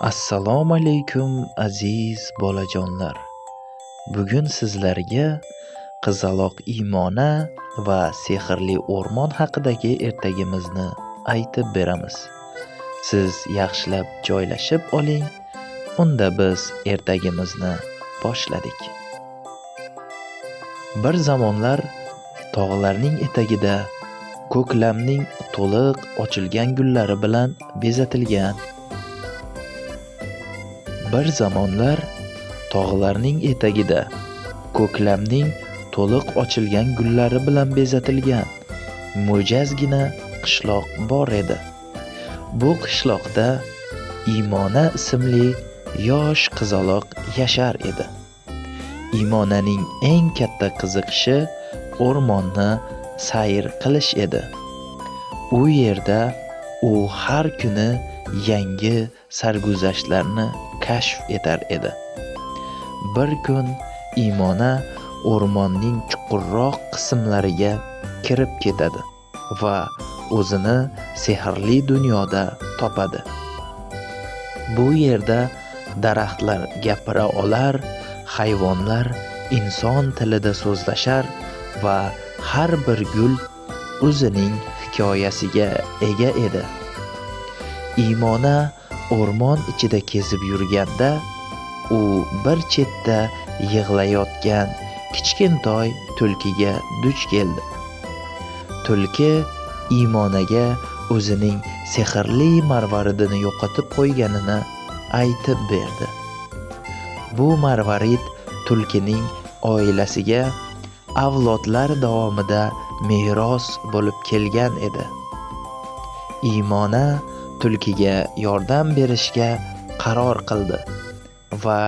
Assalomu alaykum aziz bolajonlar. Bugun sizlarga qizaloq Imona va sehrli o'rmon haqidagi ertagimizni aytib beramiz. Siz yaxshilab joylashib oling. Unda biz ertagimizni boshladik. Bir zamonlar tog'larning etagida ko'klamning to'liq ochilgan gullari bilan bezatilgan. Bir zamonlar tog'larning etagida ko'klamning to'liq ochilgan gullari bilan bezatilgan mo'jazgina qishloq bor edi. Bu qishloqda Imona ismli yosh qizaloq yashar edi. Imonaning eng katta qiziqishi o'rmonni sayr qilish edi. U yerda u har kuni yangi sarguzashtlarni kashf etar edi. Bir kun Imona o'rmonning chuqurroq qismlariga kirib ketadi va o'zini sehrli dunyoda topadi. Bu yerda daraxtlar gapira olar, hayvonlar inson tilida so'zlashar va har bir gul o'zining hikoyasiga ega edi. Imona o'rmon ichida kezib yurganda, u bir chetda yig'layotgan kichkintoy tulkiga duch keldi. Tulki Imonaga o'zining sehrli marvaridini yo'qotib qo'yganini aytib berdi. Bu marvarid tulkining oilasiga avlodlar davomida meros bo'lib kelgan edi. Imona tulkiga yordam berishga qaror qildi va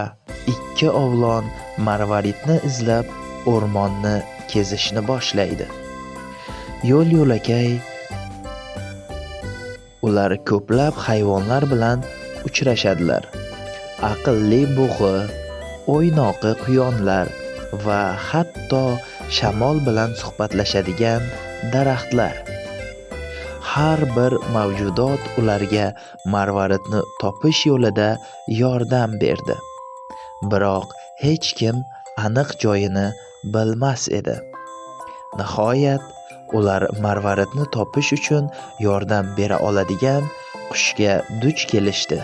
ikki o'g'lon marvaridni izlab o'rmonni kezishni boshlaydi. Yo'l-yo'lakay ular ko'plab hayvonlar bilan uchrashadilar. Aqlli bug'i, o'ynoqi quyonlar va hatto shamol bilan suhbatlashadigan daraxtlar. Har bir mavjudot ularga marvaridni topish yo'lida yordam berdi. Biroq hech kim aniq joyini bilmas edi. Nihoyat ular marvaridni topish uchun yordam bera oladigan qushga duch kelishdi.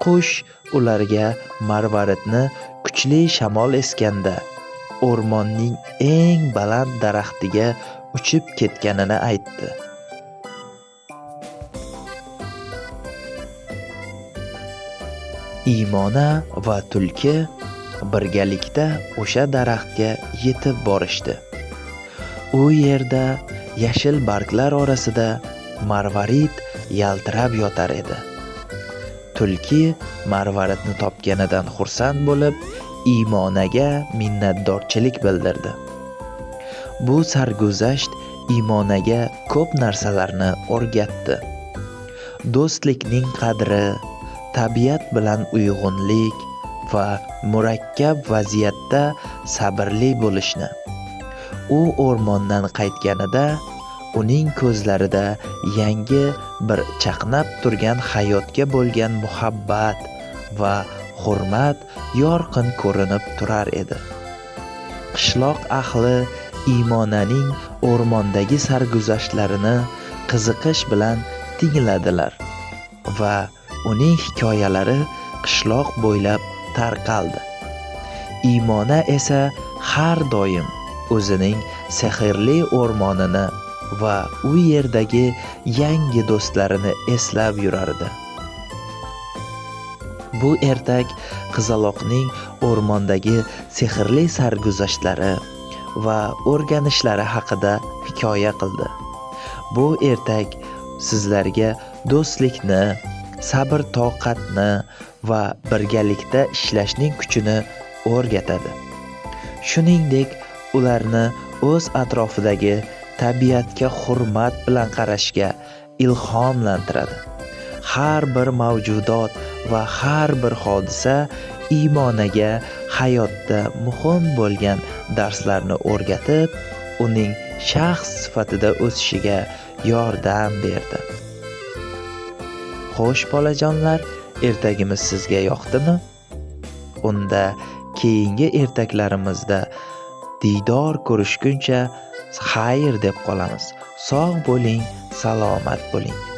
Qush ularga marvaridni kuchli shamol esganda o'rmonning eng baland daraxtiga uchib ketganini aytdi. Imona va tulki birgalikda o'sha daraxtga yetib borishdi. U yerda yashil barglar orasida marvarid yaltirab yotar edi. Tulki marvaridni topganidan xursand bo'lib, Imonaga minnatdorchilik bildirdi. Bu sarguzasht Imonaga ko'p narsalarni o'rgatdi. Do'stlikning qadri, tabiat bilan uyg'unlik va murakkab vaziyatda sabrli bo'lishni. U o'rmondan qaytganida uning ko'zlarida yangi bir chaqnab turgan hayotga bo'lgan muhabbat va hurmat yorqin ko'rinib turar edi. Qishloq ahli Imonaning o'rmondagi sarguzashtlarini qiziqish bilan tingladilar va uning hikoyalari qishloq bo'ylab tarqaldi. Imona esa har doim o'zining sehrli o'rmonini va u yerdagi yangi do'stlarini eslab yurardi. Bu ertak qizaloqning o'rmondagi sehrli sarguzashtlari va o'rganishlari haqida hikoya qildi. Bu ertak sizlarga do'stlikni, sabr-toqatni va birgalikda ishlashning kuchini o'rgatadi. Shuningdek, ularni o'z atrofidagi tabiatga hurmat bilan qarashga ilhomlantiradi. Har bir mavjudot va har bir hodisa Imonaga hayotda muhim bo'lgan darslarni o'rgatib, uning shaxs sifatida o'sishiga yordam berdi. Xo'sh bolajonlar, ertagimiz sizga yoqdimi? Unda keyingi ertaklarimizda diydor ko'rishguncha xayr deb qolamiz. Sog' bo'ling, salomat bo'ling.